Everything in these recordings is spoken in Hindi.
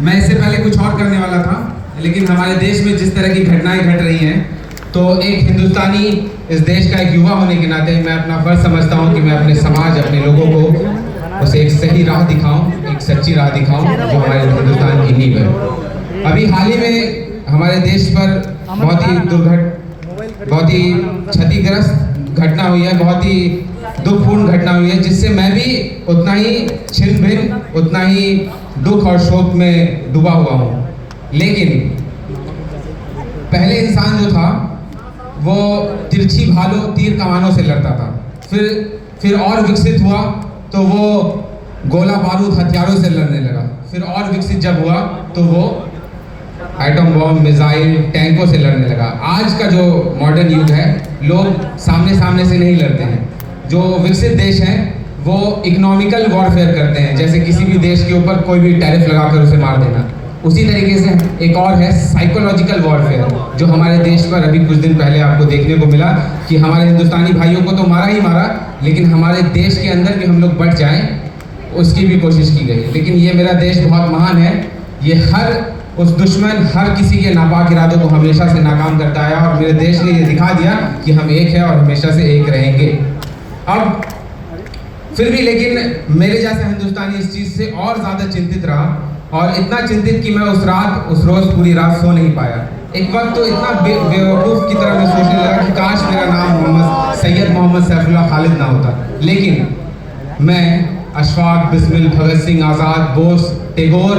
मैं इससे पहले कुछ और करने वाला था, लेकिन हमारे देश में जिस तरह की घटनाएं घट रही हैं, तो एक हिंदुस्तानी इस देश का एक युवा होने के नाते मैं अपना फर्ज समझता हूं कि मैं अपने समाज, अपने लोगों को उसे एक सही राह दिखाऊं, एक सच्ची राह दिखाऊं जो हमारे हिंदुस्तान की नींव है। अभी हाल ही में हमारे देश पर बहुत ही क्षतिग्रस्त घटना हुई है, बहुत ही दुखपूर्ण घटना हुई है, जिससे मैं भी उतना ही छिन्न भिन्न, उतना ही दुख और शोक में डूबा हुआ हूँ। लेकिन पहले इंसान जो था वो तिरछी भालों, तीर कमानों से लड़ता था, फिर और विकसित हुआ तो वो गोला बारूद हथियारों से लड़ने लगा, फिर और विकसित जब हुआ तो वो एटम बॉम्ब, मिसाइल, टैंकों से लड़ने लगा। आज का जो मॉडर्न युग है, लोग सामने सामने से नहीं लड़ते हैं। जो विकसित देश हैं वो इकोनॉमिकल वॉरफेयर करते हैं, जैसे किसी भी देश के ऊपर कोई भी टैरिफ लगाकर उसे मार देना। उसी तरीके से एक और है साइकोलॉजिकल वॉरफेयर, जो हमारे देश पर अभी कुछ दिन पहले आपको देखने को मिला कि हमारे हिंदुस्तानी भाइयों को तो मारा ही मारा, लेकिन हमारे देश के अंदर भी हम लोग बढ़ जाएं उसकी भी कोशिश की गई। लेकिन ये मेरा देश बहुत महान है, ये हर उस दुश्मन, हर किसी के नापाक इरादों को हमेशा से नाकाम करता आया, और मेरे देश ने ये दिखा दिया कि हम एक है और हमेशा से एक रहेंगे। अब फिर भी लेकिन मेरे जैसा हिंदुस्तानी इस चीज़ से और ज़्यादा चिंतित रहा, और इतना चिंतित कि मैं उस रोज़ पूरी रात सो नहीं पाया। एक वक्त तो इतना बेवकूफ़ की तरह मैं सोचने लगा कि काश मेरा नाम सैयद मोहम्मद सैफुल्लाह खालिद ना होता। लेकिन मैं अशफाक, बिस्मिल, भगत सिंह, आज़ाद, बोस, टैगोर,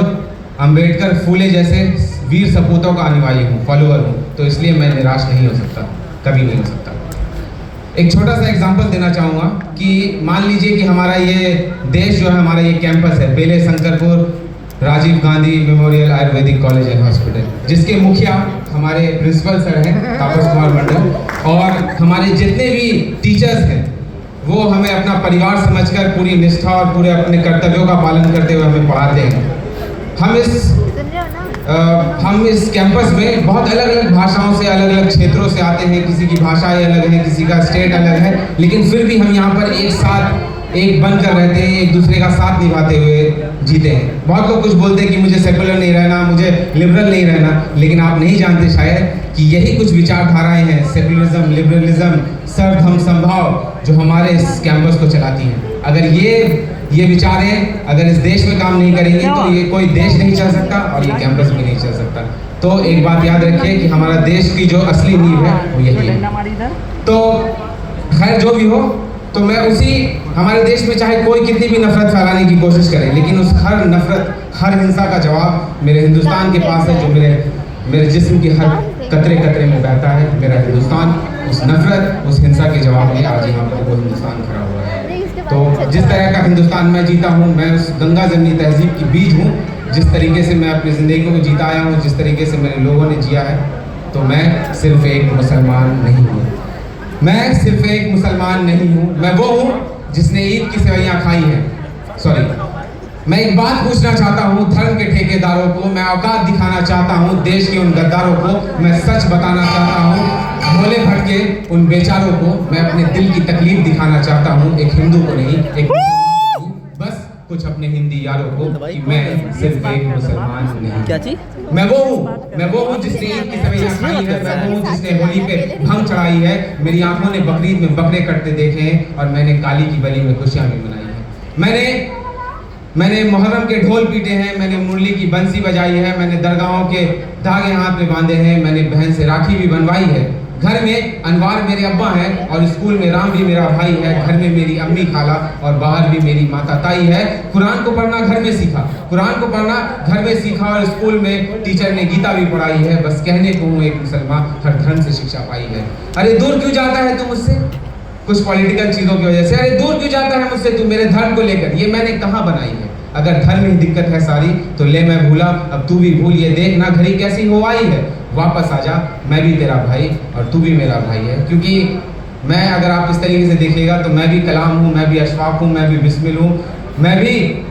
अंबेडकर, फूले जैसे वीर सपूतों का अनुयायी हूँ, फॉलोअर हूँ, तो इसलिए मैं निराश नहीं हो सकता, कभी नहीं हो सकता। एक छोटा सा एग्जांपल देना चाहूँगा कि मान लीजिए कि हमारा ये देश जो है, हमारा ये कैंपस है Bele Shankarpur Rajiv Gandhi memorial Ayurvedic college and hospital, जिसके मुखिया हमारे प्रिंसिपल सर हैं तापस कुमार मंडल, और हमारे जितने भी टीचर्स हैं वो हमें अपना परिवार समझकर पूरी निष्ठा और पूरे अपने कर्तव्यों का पालन करते हुए हमें पढ़ाते हैं। हम इस कैंपस में बहुत अलग अलग भाषाओं से, अलग अलग क्षेत्रों से आते हैं, किसी की भाषा अलग है, किसी का स्टेट अलग है, लेकिन फिर भी हम यहाँ पर एक साथ एक बनकर रहते हैं, एक दूसरे का साथ निभाते हुए जीते हैं। बहुत लोग कुछ बोलते हैं कि मुझे सेकुलर नहीं रहना, मुझे लिबरल नहीं रहना, लेकिन आप नहीं जानते शायद कि यही कुछ विचारधाराएं हैं, सेकुलरिज्म, लिबरलिज्म, सर्वधर्म समभाव, जो हमारे इस कैंपस को चलाती हैं। अगर ये विचारें अगर इस देश में काम नहीं करेंगे तो ये कोई देश नहीं चल सकता और ये कैंपस भी नहीं चल सकता। तो एक बात याद रखिए कि हमारा देश की जो असली नींव है वो यही है। तो खैर जो भी हो, तो मैं हमारे देश में चाहे कोई कितनी भी नफरत फैलाने की कोशिश करे, लेकिन उस हर नफरत, हर हिंसा का जवाब मेरे हिंदुस्तान के पास है, जो मेरे जिस्म की हर कतरे कतरे में बहता है। मेरा हिंदुस्तान उस नफरत, उस हिंसा के जवाब में आज यहाँ पर वो हिंदुस्तान खड़ा हुआ है। तो जिस तरह का हिंदुस्तान मैं जीता हूँ, मैं उस गंगा जमनी तहजीब की बीज हूँ। जिस तरीके से मैं अपनी ज़िंदगी को जीता आया हूँ, जिस तरीके से मेरे लोगों ने जिया है, तो मैं सिर्फ एक मुसलमान नहीं हूँ। मैं सिर्फ एक मुसलमान नहीं हूँ, मैं वो हूँ जिसने ईद की सेवइयाँ खाई हैं। सॉरी, मैं एक बात पूछना चाहता हूँ धर्म के ठेकेदारों को, मैं औकात दिखाना चाहता हूँ देश के उन गद्दारों को, मैं सच बताना चाहता हूँ भोले भटके उन बेचारों को, मैं अपने दिल की तकलीफ दिखाना चाहता हूँ एक हिंदू को नहीं, एक बस कुछ अपने हिंदी यारों को कि मैं सिर्फ एक मुसलमान नहीं। क्या चीज? मैं वो हूँ जिसने ईद की सेवइयाँ खाई है, मैं वो हूँ जिसने होली पे भंग चढ़ाई है, मेरी आंखों ने बकरीद में बकरे कटते देखे हैं, और मैंने काली की बली में खुशियाँ भी मनाई है। मैंने मुहर्रम के ढोल पीटे हैं, मैंने मुरली की बंसी बजाई है, मैंने दरगाहों के धागे हाथ में बांधे हैं, मैंने बहन से राखी भी बनवाई है। घर में अनवार मेरे अब्बा हैं और स्कूल में राम भी मेरा भाई है। घर में मेरी अम्मी खाला और बाहर भी मेरी माता ताई है। कुरान को पढ़ना घर में सीखा, कुरान को पढ़ना घर में सीखा, और स्कूल में टीचर ने गीता भी पढ़ाई है। बस कहने को हूँ एक मुसलमान, हर धर्म से शिक्षा पाई है। अरे दूर क्यों जाता है तू मुझसे कुछ पॉलिटिकल चीज़ों की वजह से? अरे दूर क्यों जाता है मुझसे तू मेरे धर्म को लेकर? ये मैंने कहाँ बनाई है? अगर धर्म ही दिक्कत है सारी, तो ले मैं भूला, अब तू भी भूल। ये देख ना घड़ी कैसी हो आई है, वापस आ जा, मैं भी तेरा भाई और तू भी मेरा भाई है। क्योंकि मैं, अगर आप इस तरीके से देखिएगा, तो मैं भी कलाम हूँ, मैं भी अशफाक हूँ, मैं भी बिस्मिल हूँ, मैं भी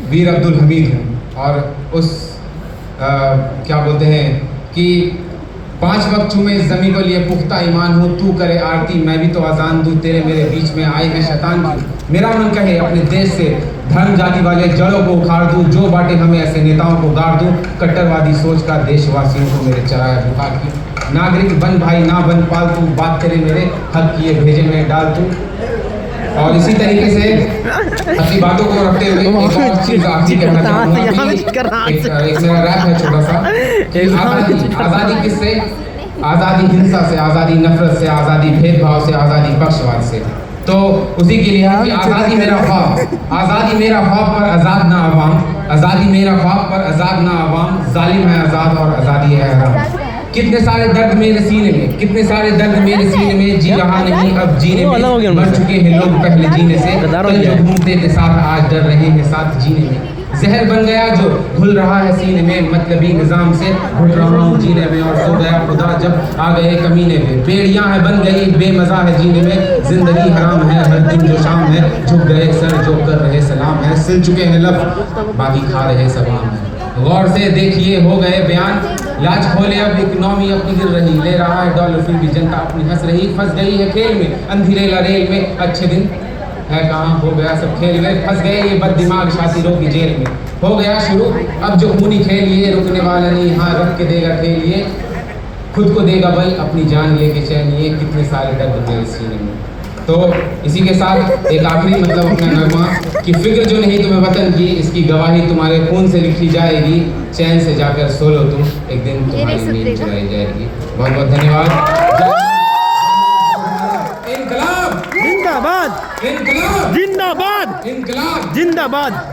वीर अब्दुल हमीद हूँ। और उस क्या बोलते हैं कि 5 वक्त चूमे इस ज़मीं को लिए पुख्ता ईमान हूँ, तू करे आरती मैं भी तो आज़ान दूँ, तेरे मेरे बीच में आए हैं शैतान की। मेरा मन कहे अपने देश से धर्म जाति वाले जड़ों को उखाड़ दूं, जो बांटे हमें ऐसे नेताओं को गाड़ दूं, कट्टरवादी सोच का देशवासियों को मेरे चराया बुखा की। नागरिक बन भाई ना बन पालतू, बात करे मेरे हक किए भेजे में डाल तू। और इसी तरीके से अपनी बातों को रखते हुए एक और चीज आखिरी कहना चाहूँगा कि एक मेरा रैप है छोटा सा, आज़ादी किससे? आज़ादी हिंसा से, आज़ादी नफरत से, आज़ादी भेदभाव से, आज़ादी पक्षवाद से। तो उसी के लिए कि आज़ादी मेरा ख्वाब, आज़ादी मेरा ख्वाब पर आज़ाद ना आवाम, आज़ादी मेरा ख्वाब पर आज़ाद ना आवाम, जालिम है आज़ाद और आज़ादी है हराम। कितने सारे दर्द मेरे सीने में, कितने सारे दर्द मेरे सीने में, जी रहा नहीं अब जीने में, मर चुके हैं लोग पहले जीने से, कल जो घूमते थे साथ आज डर रहे हैं साथ जीने में। जहर बन गया जो घुल रहा है सीने में, मतलबी निजाम से घुल रहा हूँ जीने में, और सो गया खुदा जब आ गए कमीने पे। बेड़ियाँ है बन गई बेमज़ा है जीने में, जिंदगी हराम है हर दिन जो शाम है, झुक गए सर जो कर रहे सलाम है, सिल चुके हैं लब बाकी खा रहे सलाम है। गौर से देखिए हो गए बयान, लाज खोले अब इकनॉमी अपनी गिर रही, ले रहा है डॉलर फिर भी जनता अपनी हंस रही, फंस गई है खेल में अंधेरे लरेल में, अच्छे दिन है कहाँ हो गया सब खेल में, फंस गए ये बद दिमाग शातिरों की जेल में, हो गया शुरू अब जो खूनी खेल ये, रुकने वाला नहीं हाँ रख के देगा खेल ये, खुद को देगा बल अपनी जान लेके चैन ये, कितने सारे दर्द मेरे सीने में। तो इसी के साथ एक आखिरी मतलब अपना नगमा कि फिक्र जो नहीं तुम्हें वतन की, इसकी गवाही तुम्हारे खून से लिखी जाएगी, चैन से जाकर सो लो तुम, एक दिन तुम्हारी नींद चुराई जाएगी। बहुत बहुत धन्यवाद। जिंदाबाद, इनकलाब जिंदाबाद, इनकलाब जिंदाबाद।